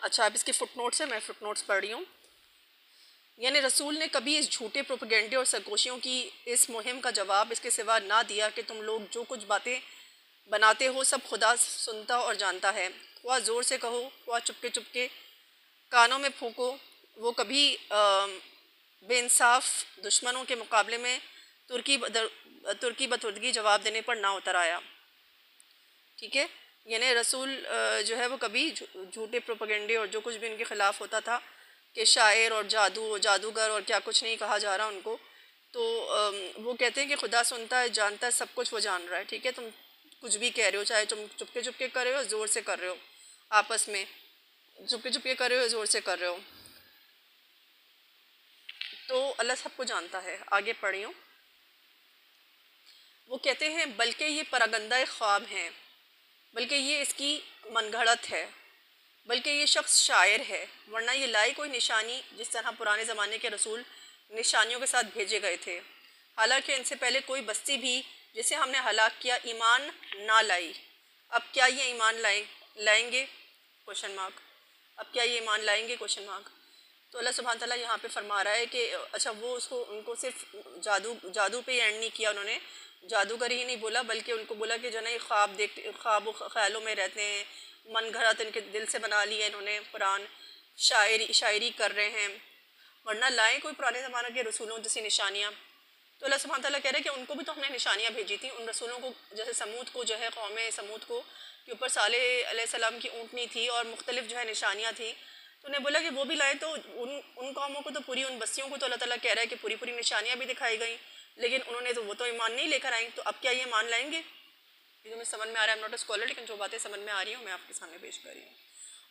اچھا اب اس کی فٹ نوٹس ہے، میں فٹ نوٹس پڑھ رہی ہوں. یعنی رسول نے کبھی اس جھوٹے پروپیگنڈے اور سرگوشیوں کی اس مہم کا جواب اس کے سوا نہ دیا کہ تم لوگ جو کچھ باتیں بناتے ہو سب خدا سنتا اور جانتا ہے، خواہ زور سے کہو خواہ چپکے کانوں میں پھونکو. وہ کبھی بے انصاف دشمنوں کے مقابلے میں ترکی بتردگی جواب دینے پر نہ اتر آیا. ٹھیک ہے، یعنی رسول جو ہے وہ کبھی جھوٹے پروپیگنڈے اور جو کچھ بھی ان کے خلاف ہوتا تھا کہ شاعر اور جادوگر اور کیا کچھ نہیں کہا جا رہا ان کو، تو وہ کہتے ہیں کہ خدا سنتا ہے جانتا ہے سب کچھ وہ جان رہا ہے. ٹھیک ہے، تم کچھ بھی کہہ رہے ہو، چاہے تم چپکے کر رہے ہو زور سے کر رہے ہو، آپس میں چپکے کر رہے ہو زور سے کر رہے ہو، تو اللہ سب کو جانتا ہے. آگے پڑھی ہوں. وہ کہتے ہیں بلکہ یہ پراگندہ خواب ہیں، بلکہ یہ اس کی من گھڑت ہے، بلکہ یہ شخص شاعر ہے، ورنہ یہ لائی کوئی نشانی جس طرح پرانے زمانے کے رسول نشانیوں کے ساتھ بھیجے گئے تھے. حالانکہ ان سے پہلے کوئی بستی بھی جسے ہم نے ہلاک کیا ایمان نہ لائی. اب کیا یہ ایمان لائیں گے؟ Question mark. اب کیا یہ ایمان لائیں گے؟ Question mark. تو اللہ سبحانہ تعالیٰ یہاں پہ فرما رہا ہے کہ اچھا وہ ان کو صرف جادو پہ اینڈ نہیں کیا، انہوں نے جادوگر ہی نہیں بولا بلکہ ان کو بولا کہ جو نا یہ خواب و خیالوں میں رہتے ہیں، من گھڑت ان کے دل سے بنا لی ہے انہوں نے قرآن، شاعری کر رہے ہیں، ورنہ لائیں کوئی پرانے زمانے کے رسولوں جیسی نشانیاں. تو اللہ سبحانہ تعالیٰ کہہ رہے ہیں کہ ان کو بھی تو ہم نے نشانیاں بھیجی تھیں، ان رسولوں کو، جیسے سمود کو جو ہے قوم سمود کو کے اوپر صالح علیہ السلام کی اونٹنی تھی اور مختلف جو ہے نشانیاں تھیں، تو انہیں بولا کہ وہ بھی لائیں. تو ان قوموں کو تو پوری، ان بستیوں کو تو اللہ تعالیٰ کہہ رہا ہے کہ پوری نشانیاں بھی دکھائی گئیں، لیکن انہوں نے تو وہ تو ایمان نہیں لے کر آئیں. تو اب کیا یہ ایمان لائیں گے؟ یہ مجھے سمجھ میں آ رہا ہے، I'm not a scholar، لیکن جو باتیں سمجھ میں آ رہی ہوں میں آپ کے سامنے پیش کر رہی ہوں.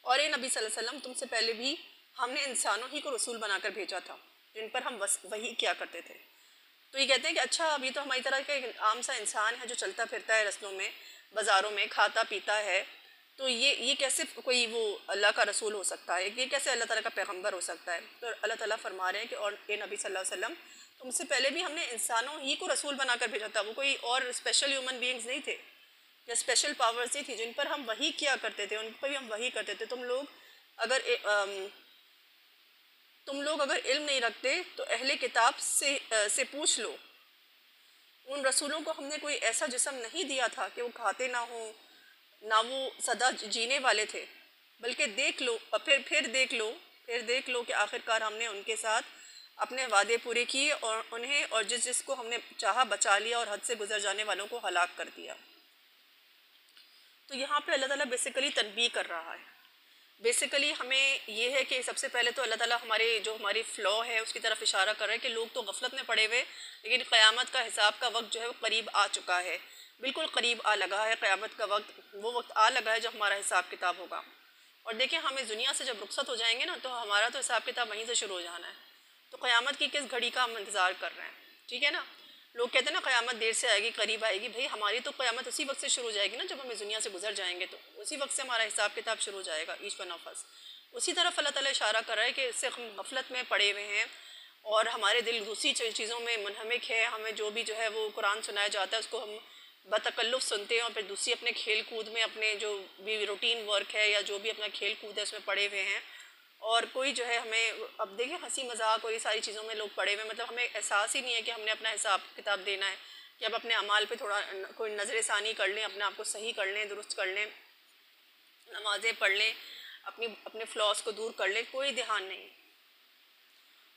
اور اے نبی صلی اللہ علیہ وسلم، تم سے پہلے بھی ہم نے انسانوں ہی کو رسول بنا کر بھیجا تھا جن پر ہم وحی کیا کرتے تھے. تو یہ کہتے ہیں کہ اچھا اب یہ تو ہماری طرح کا ایک عام سا انسان ہے جو چلتا پھرتا ہے رستوں میں، بازاروں میں، کھاتا پیتا ہے، تو یہ کیسے کوئی وہ اللہ کا رسول ہو سکتا ہے؟ یہ کیسے اللہ تعالیٰ کا پیغمبر ہو سکتا ہے؟ تو اللہ تعالیٰ فرما رہے ہیں کہ اور اے نبی صلی اللہ علیہ وسلم، تم سے پہلے بھی ہم نے انسانوں ہی کو رسول بنا کر بھیجا تھا. وہ کوئی اور اسپیشل ہیومن بینگز نہیں تھے یا اسپیشل پاورز نہیں تھی جن پر ہم وحی کیا کرتے تھے، ان پر بھی ہم وحی کرتے تھے. تم لوگ اگر علم نہیں رکھتے تو اہل کتاب سے پوچھ لو، ان رسولوں کو ہم نے کوئی ایسا جسم نہیں دیا تھا کہ وہ کھاتے نہ ہوں، نہ وہ سدا جینے والے تھے، بلکہ دیکھ لو اور پھر دیکھ لو کہ آخرکار ہم نے ان کے ساتھ اپنے وعدے پورے کیے اور انہیں اور جس کو ہم نے چاہا بچا لیا اور حد سے گزر جانے والوں کو ہلاک کر دیا. تو یہاں پہ اللہ تعالیٰ بیسیکلی تنبیہ کر رہا ہے. بیسیکلی ہمیں یہ ہے کہ سب سے پہلے تو اللہ تعالیٰ ہماری فلو ہے اس کی طرف اشارہ کر رہا ہے کہ لوگ تو غفلت میں پڑے ہوئے، لیکن قیامت کا حساب کا وقت جو ہے وہ قریب آ چکا ہے، بالکل قریب آ لگا ہے. قیامت کا وقت، وہ وقت آ لگا ہے جب ہمارا حساب کتاب ہوگا. اور دیکھیں ہم اس دنیا سے جب رخصت ہو جائیں گے نا تو ہمارا تو حساب کتاب وہیں سے شروع ہو جانا ہے. تو قیامت کی کس گھڑی کا ہم انتظار کر رہے ہیں؟ ٹھیک ہے نا. لوگ کہتے ہیں نا قیامت دیر سے آئے گی قریب آئے گی. بھئی ہماری تو قیامت اسی وقت سے شروع ہو جائے گی نا جب ہم اس دنیا سے گزر جائیں گے، تو اسی وقت سے ہمارا حساب کتاب شروع ہو جائے گا، ایچ ون آف اس. اسی طرف اللہ تعالیٰ اشارہ کر رہا ہے کہ اس سے ہم غفلت میں پڑے ہوئے ہیں اور ہمارے دل دوسری چیزوں میں منہمک ہے. ہمیں جو بھی جو ہے وہ قرآن سنایا جاتا ہے اس کو ہم بتکلف سنتے ہیں اور پھر دوسری اپنے کھیل کود میں، اپنے جو بھی روٹین ورک ہے یا جو بھی اپنا کھیل کود ہے اس میں پڑے ہوئے ہیں. اور کوئی جو ہے ہمیں، اب دیکھیں ہنسی مذاق اور یہ ساری چیزوں میں لوگ پڑے ہوئے، مطلب ہمیں احساس ہی نہیں ہے کہ ہم نے اپنا حساب کتاب دینا ہے، کہ اب اپنے اعمال پہ تھوڑا کوئی نظر ثانی کر لیں، اپنے آپ کو صحیح کر لیں، درست کر لیں، نمازیں پڑھ لیں، اپنے فلاس کو دور کر لیں. کوئی دھیان نہیں.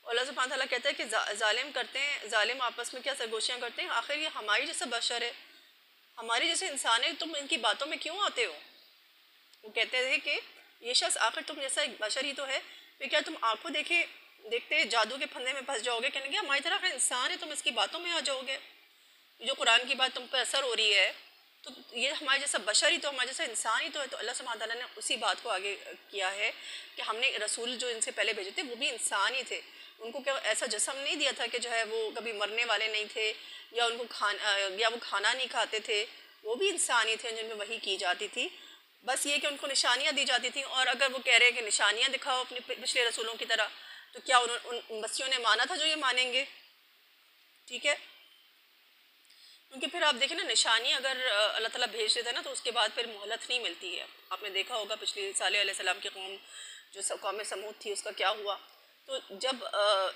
اور اللہ سبحانہ تعالیٰ کہتا ہے کہ ظالم آپس میں کیا سرگوشیاں کرتے ہیں، آخر یہ ہماری جیسا بشر ہے، ہماری جیسے انسان ہے، تم ان کی باتوں میں کیوں آتے ہو؟ وہ کہتے تھے کہ یہ شخص آخر تم جیسا ایک بشر ہی تو ہے، پھر کیا تم آنکھوں دیکھتے جادو کے پھندے میں پھنس جاؤ گے؟ کہنے گے ہماری طرح کا انسان ہے، تم اس کی باتوں میں آ جاؤ گے؟ جو قرآن کی بات تم پہ اثر ہو رہی ہے تو یہ ہمارے جیسا بشر ہی تو، ہمارے جیسا انسان ہی تو ہے. تو اللہ سبحانہ تعالیٰ نے اسی بات کو آگے کیا ہے کہ ہم نے رسول جو ان سے پہلے بھیجے تھے وہ بھی انسان ہی تھے. ان کو کیا ایسا جسم نہیں دیا تھا کہ جو ہے وہ کبھی مرنے والے نہیں تھے یا وہ کھانا نہیں کھاتے تھے. وہ بھی انسان ہی تھے جن میں وحی کی جاتی تھی. بس یہ کہ ان کو نشانیاں دی جاتی تھیں، اور اگر وہ کہہ رہے ہیں کہ نشانیاں دکھاؤ اپنے پچھلے رسولوں کی طرح، تو کیا ان بستیوں نے مانا تھا جو یہ مانیں گے؟ ٹھیک ہے. کیونکہ پھر آپ دیکھیں نا، نشانی اگر اللہ تعالیٰ بھیج دیتا ہے نا تو اس کے بعد پھر مہلت نہیں ملتی ہے. آپ نے دیکھا ہوگا پچھلی صالح علیہ السلام کی قوم جو قوم سمود تھی اس کا کیا ہوا. تو جب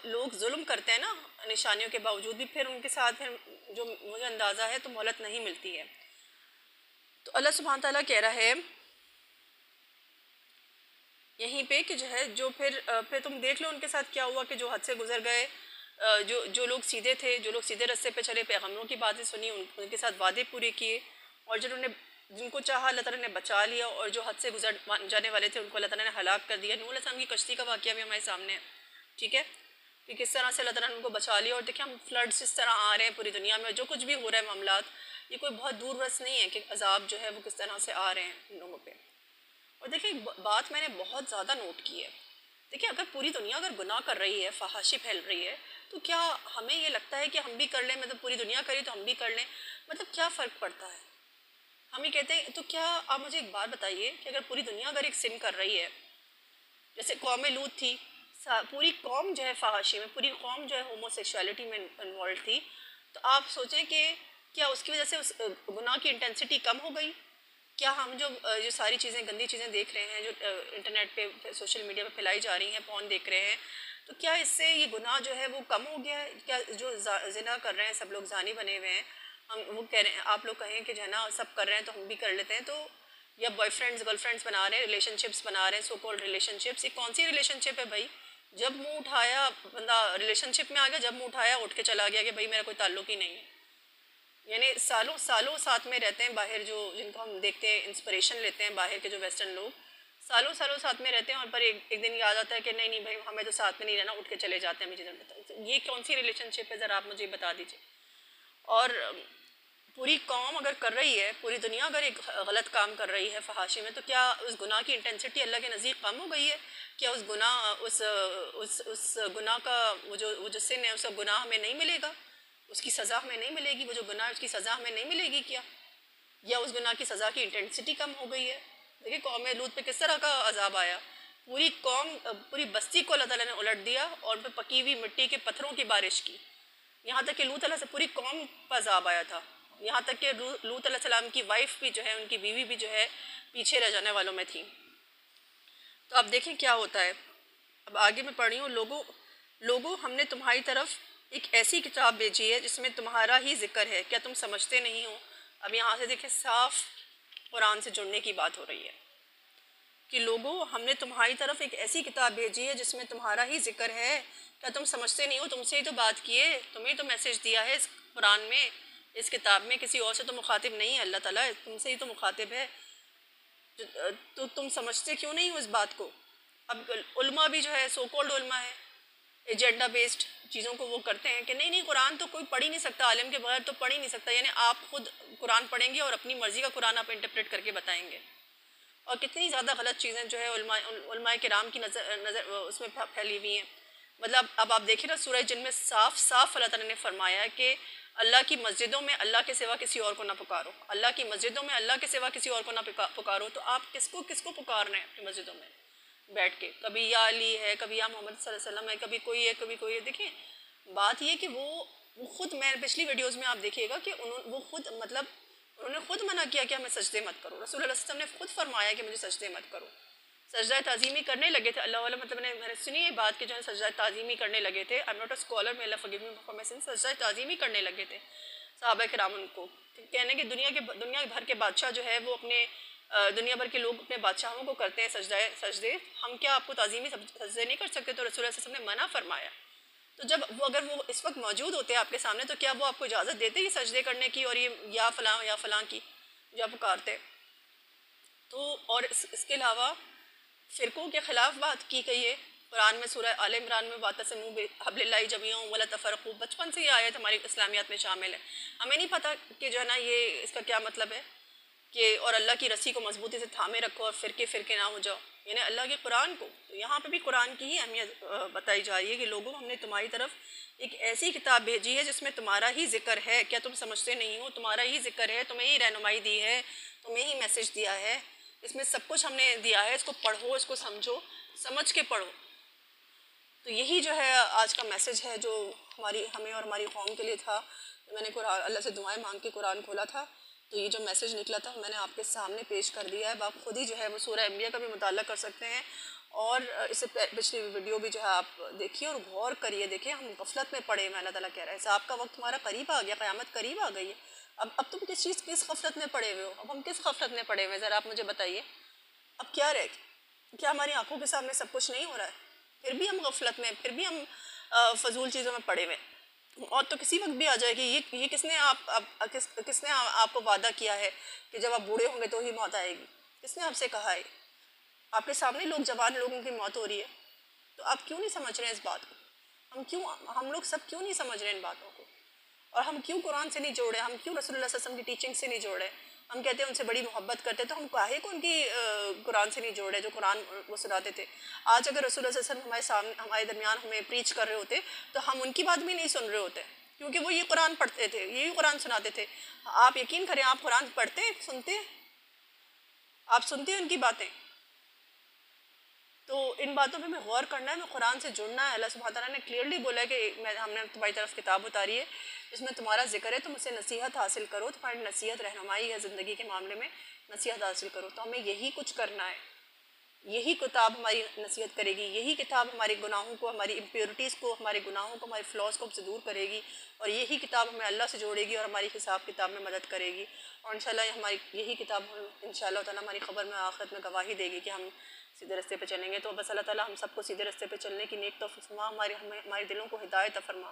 لوگ ظلم کرتے ہیں نا نشانیوں کے باوجود بھی، پھر ان کے ساتھ پھر جو مجھے اندازہ ہے تو مہلت نہیں ملتی ہے. تو اللہ سبحانہ تعالیٰ کہہ رہا ہے یہیں پہ کہ جو ہے جو پھر تم دیکھ لو ان کے ساتھ کیا ہوا کہ جو حد سے گزر گئے، جو لوگ سیدھے تھے، جو لوگ سیدھے رستے پہ چلے، پیغمبروں کی باتیں سنی، ان کے ساتھ وعدے پورے کیے، اور جن کو چاہا اللہ تعالیٰ نے بچا لیا، اور جو حد سے گزر جانے والے تھے ان کو اللہ تعالیٰ نے ہلاک کر دیا. نوح علیہ السلام کی کشتی کا واقعہ بھی ہمارے سامنے ہے. ٹھیک ہے کہ کس طرح سے اللہ تعالیٰ نے ان کو بچا لیا. اور دیکھیں ہم فلڈس اس طرح آ رہے ہیں پوری دنیا میں، جو کچھ بھی ہو رہا ہے معاملات، یہ کوئی بہت دور رس نہیں ہے کہ عذاب جو ہے وہ کس طرح سے آ رہے ہیں ان لوگوں پہ. اور دیکھیں ایک بات میں نے بہت زیادہ نوٹ کی ہے. دیکھیں اگر پوری دنیا اگر گناہ کر رہی ہے، فحاشی پھیل رہی ہے، تو کیا ہمیں یہ لگتا ہے کہ ہم بھی کر لیں، مطلب پوری دنیا کری تو ہم بھی کر لیں، مطلب کیا فرق پڑتا ہے؟ ہم یہ کہتے ہیں. تو کیا آپ مجھے ایک بات بتائیے کہ اگر پوری دنیا اگر ایک سن کر رہی ہے، جیسے قوم لوط تھی، پوری قوم جو ہے فحاشی میں، پوری قوم جو ہے ہومو سیکشولیٹی میں انوالو تھی، تو آپ سوچیں کہ کیا اس کی وجہ سے اس گناہ کی انٹینسٹی کم ہو گئی؟ کیا ہم جو ساری چیزیں گندی چیزیں دیکھ رہے ہیں، جو انٹرنیٹ پہ سوشل میڈیا پہ پھیلائی جا رہی ہیں، پون دیکھ رہے ہیں، تو کیا اس سے یہ گناہ جو ہے وہ کم ہو گیا ہے؟ کیا جو زنا کر رہے ہیں، سب لوگ زانی بنے ہوئے ہیں، وہ کہہ رہے ہیں، آپ لوگ کہیں کہ جو ہے نا سب کر رہے ہیں تو ہم بھی کر لیتے ہیں، تو یا بوائے فرینڈز گرل فرینڈس بنا رہے ہیں، ریلیشن شپس بنا رہے ہیں، سو کالڈ ریلیشن شپس. یہ کون سی ریلیشن شپ ہے بھائی؟ جب منہ اٹھایا بندہ ریلیشن شپ میں آ گیا، جب منہ اٹھایا اٹھ کے چلا گیا کہ بھائی میرا کوئی تعلق ہی نہیں ہے. یعنی سالوں سالوں ساتھ میں رہتے ہیں باہر، جن کو ہم دیکھتے ہیں انسپریشن لیتے ہیں باہر کے جو ویسٹرن لوگ، سالوں سالوں ساتھ میں رہتے ہیں، اور پر ایک دن یاد آتا ہے کہ نہیں بھائی ہمیں تو ساتھ میں نہیں رہنا، اٹھ کے چلے جاتے ہیں. مجھے یہ کون سی ریلیشن شپ ہے، ذرا آپ مجھے بتا دیجیے. اور پوری قوم اگر کر رہی ہے، پوری دنیا اگر ایک غلط کام کر رہی ہے فحاشی میں، تو کیا اس گناہ کی انٹینسٹی اللہ کے نزدیک کم ہو گئی ہے؟ کیا اس گناہ کا وہ جو سن ہے، اس کا گناہ ہمیں نہیں ملے گا؟ اس کی سزا ہمیں نہیں ملے گی؟ وہ جو گناہ ہے اس کی سزا ہمیں نہیں ملے گی کیا؟ یا اس گناہ کی سزا کی انٹینسٹی کم ہو گئی ہے؟ دیکھیں قوم لوط پہ کس طرح کا عذاب آیا. پوری قوم، پوری بستی کو اللہ تعالیٰ نے الٹ دیا، اور پہ پکی ہوئی مٹی کے پتھروں کی بارش کی. یہاں تک کہ لوط علیہ سے پوری قوم پر عذاب آیا تھا. یہاں تک کہ لوط علیہ السلام کی وائف بھی جو ہے، ان کی بیوی بھی جو ہے پیچھے رہ جانے والوں میں تھی. تو اب دیکھیں کیا ہوتا ہے. اب آگے میں پڑھ رہی ہوں، لوگوں ہم نے تمہاری طرف ایک ایسی کتاب بھیجی ہے جس میں تمہارا ہی ذکر ہے، کیا تم سمجھتے نہیں ہو؟ اب یہاں سے دیکھیں صاف قرآن سے جڑنے کی بات ہو رہی ہے کہ لوگوں ہم نے تمہاری طرف ایک ایسی کتاب بھیجی ہے جس میں تمہارا ہی ذکر ہے، کیا تم سمجھتے نہیں ہو؟ تم سے ہی تو بات کیے، تمہیں تو میسیج دیا ہے اس قرآن میں، اس کتاب میں، کسی اور سے تو مخاطب نہیں ہے. اللہ تعالیٰ تم سے ہی تو مخاطب ہے، تو تم سمجھتے کیوں نہیں ہو اس بات کو؟ اب علماء بھی جو ہے، سو کالڈ علماء ہے، ایجنڈا بیسڈ چیزوں کو وہ کرتے ہیں کہ نہیں قرآن تو کوئی پڑھ ہی نہیں سکتا، عالم کے بغیر تو پڑھ ہی نہیں سکتا. یعنی آپ خود قرآن پڑھیں گے اور اپنی مرضی کا قرآن آپ انٹرپریٹ کر کے بتائیں گے. اور کتنی زیادہ غلط چیزیں جو ہے علماء کرام کی نظر اس میں پھیلی ہوئی ہیں. مطلب اب آپ دیکھیں نا سورہ جن میں صاف صاف اللہ تعالیٰ نے فرمایا ہے کہ اللہ کی مسجدوں میں اللہ کے سوا کسی اور کو نہ پکارو. اللہ کی مسجدوں میں اللہ کے سوا کسی اور کو نہ پکارو. تو آپ کس کو پکار رہے ہیں اپنی مسجدوں میں بیٹھ کے؟ کبھی یا علی ہے، کبھی یا محمد صلی اللہ علیہ وسلم ہے، کبھی کوئی ہے، کبھی کوئی ہے. دیکھیں بات یہ کہ وہ خود، میں پچھلی ویڈیوز میں آپ دیکھیے گا کہ وہ خود انہوں نے خود منع کیا کہ ہمیں سجدے مت کرو. رسول اللہ صلی اللہ علیہ وسلم نے خود فرمایا کہ مجھے سجدے مت کرو. سجدہ تعظیمی کرنے لگے تھے اللہ والا، مطلب میں نے سنی یہ بات کہ جو ہے سجدہ تعظیمی کرنے لگے تھے. I am not a scholar, میں اللہ forgive me for my since. سجدہ تعظیمی کرنے لگے تھے صحابہ کرام ان کو، کہنے کہ دنیا بھر کے بادشاہ جو ہے وہ اپنے دنیا بھر کے لوگ اپنے بادشاہوں کو کرتے ہیں سجدے، ہم کیا آپ کو تعظیمی سجدے نہیں کر سکتے؟ تو رسول اللہ صلی اللہ علیہ وسلم نے منع فرمایا. تو جب اگر وہ اس وقت موجود ہوتے آپ کے سامنے، تو کیا وہ آپ کو اجازت دیتے یہ سجدے کرنے کی اور یہ یا فلاں کی جو آپ پکارتے؟ تو اور اس کے علاوہ فرقوں کے خلاف بات کی گئی ہے قرآن میں. سورہ آل عمران میں وَاعْتَصِمُوا بِحَبْلِ اللَّهِ جَمِيعًا وَلَا تَفَرَّقُوا، بچپن سے یہ آیت ہماری اسلامیات میں شامل ہے. ہمیں نہیں پتہ کہ جو ہے نا یہ اس کا کیا مطلب ہے کہ اور اللہ کی رسی کو مضبوطی سے تھامے رکھو اور فرقے نہ ہو جاؤ، یعنی اللہ کے قرآن کو. تو یہاں پہ بھی قرآن کی ہی اہمیت بتائی جا رہی ہے کہ لوگوں ہم نے تمہاری طرف ایک ایسی کتاب بھیجی ہے جس میں تمہارا ہی ذکر ہے، کیا تم سمجھتے نہیں ہو؟ تمہارا ہی ذکر ہے، تمہیں ہی رہنمائی دی ہے، تمہیں ہی میسیج دیا ہے، اس میں سب کچھ ہم نے دیا ہے. اس کو پڑھو، اس کو سمجھو، سمجھ کے پڑھو. تو یہی جو ہے آج کا میسیج ہے جو ہمیں اور ہماری قوم کے لیے تھا. میں نے اللہ سے دعائیں مانگ کے قرآن کھولا تھا تو یہ جو میسیج نکلا تھا میں نے آپ کے سامنے پیش کر دیا ہے. اب آپ خود ہی جو ہے وہ سورہ انبیاء کا بھی مطالعہ کر سکتے ہیں, اور اس سے پچھلی ویڈیو بھی جو ہے آپ دیکھیے اور غور کریے. دیکھیں ہم غفلت میں پڑے ہوئے, اللہ تعالیٰ کہہ رہا ہے حساب کا وقت ہمارا قریب آ گیا, قیامت قریب آ گئی ہے. اب تم کس غفلت میں پڑے ہوئے ہو؟ اب ہم کس غفلت میں پڑے ہوئے ہیں, ذرا آپ مجھے بتائیے. اب کیا رہ گیا؟ کیا ہماری آنکھوں کے سامنے سب کچھ نہیں ہو رہا ہے؟ پھر بھی ہم غفلت میں, پھر بھی ہم فضول چیزوں میں پڑے ہوئے ہیں. اور تو کسی وقت بھی آ جائے گی. یہ کس نے آپ کو وعدہ کیا ہے کہ جب آپ بوڑھے ہوں گے تو ہی موت آئے گی؟ کس نے آپ سے کہا ہے؟ آپ کے سامنے جوان لوگوں کی موت ہو رہی ہے, تو آپ کیوں نہیں سمجھ رہے ہیں اس بات کو؟ ہم لوگ سب کیوں نہیں سمجھ رہے ان باتوں کو؟ اور ہم کیوں قرآن سے نہیں جوڑ رہے؟ ہم کیوں رسول اللہ صلی اللہ علیہ وسلم کی ٹیچنگ سے نہیں جوڑ رہے؟ ہم کہتے ہیں ان سے بڑی محبت کرتے ہیں, تو ہم کاہے کو ان کی قرآن سے نہیں جوڑ رہے جو قرآن وہ سناتے تھے. آج اگر رسول اللہ صلی اللہ علیہ وسلم ہمارے درمیان ہمیں پریچ کر رہے ہوتے تو ہم ان کی بات بھی نہیں سن رہے ہوتے, کیونکہ وہ یہ قرآن پڑھتے تھے, یہی قرآن سناتے تھے. آپ یقین کریں, آپ قرآن پڑھتے ہیں, سنتے ہیں, آپ سنتے ہیں ان کی باتیں. تو ان باتوں پہ ہمیں غور کرنا ہے, ہمیں قرآن سے جڑنا ہے. اللہ سبحانہ تعالیٰ نے کلیئرلی بولا ہے کہ ہم نے تمہاری طرف کتاب اتاری ہے جس میں تمہارا ذکر ہے, تم اس سے نصیحت حاصل کرو, تمہاری نصیحت رہنمائی ہے زندگی کے معاملے میں, نصیحت حاصل کرو. تو ہمیں یہی کچھ کرنا ہے. یہی کتاب ہماری نصیحت کرے گی, یہی کتاب ہمارے گناہوں کو, ہماری امپیورٹیز کو, ہمارے گناہوں کو, ہمارے فلاز کو دور کرے گی, اور یہی کتاب ہمیں اللہ سے جوڑے گی اور ہماری حساب کتاب میں مدد کرے گی. اور انشاءاللہ ہماری یہی کتاب انشاءاللہ تعالیٰ ہماری خبر میں آخرت میں گواہی دے گی کہ ہم سیدھے رستے پہ چلیں گے. تو بس اللہ تعالیٰ ہم سب کو سیدھے رستے پہ چلنے کی نیک توفیق فرما, ہمارے دلوں کو ہدایت فرما.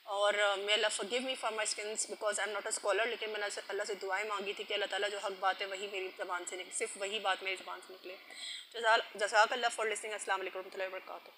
اور may Allah forgive me for my sins because I'm not a scholar, لیکن میں نے اللہ سے دعائیں مانگی تھی کہ اللہ تعالیٰ جو حق بات ہے وہی میری زبان سے نکلے, صرف وہی بات میری زبان سے نکلے. جزاک اللہ فار لسننگ. السلام علیکم ورحمۃ اللہ وبرکاتہ.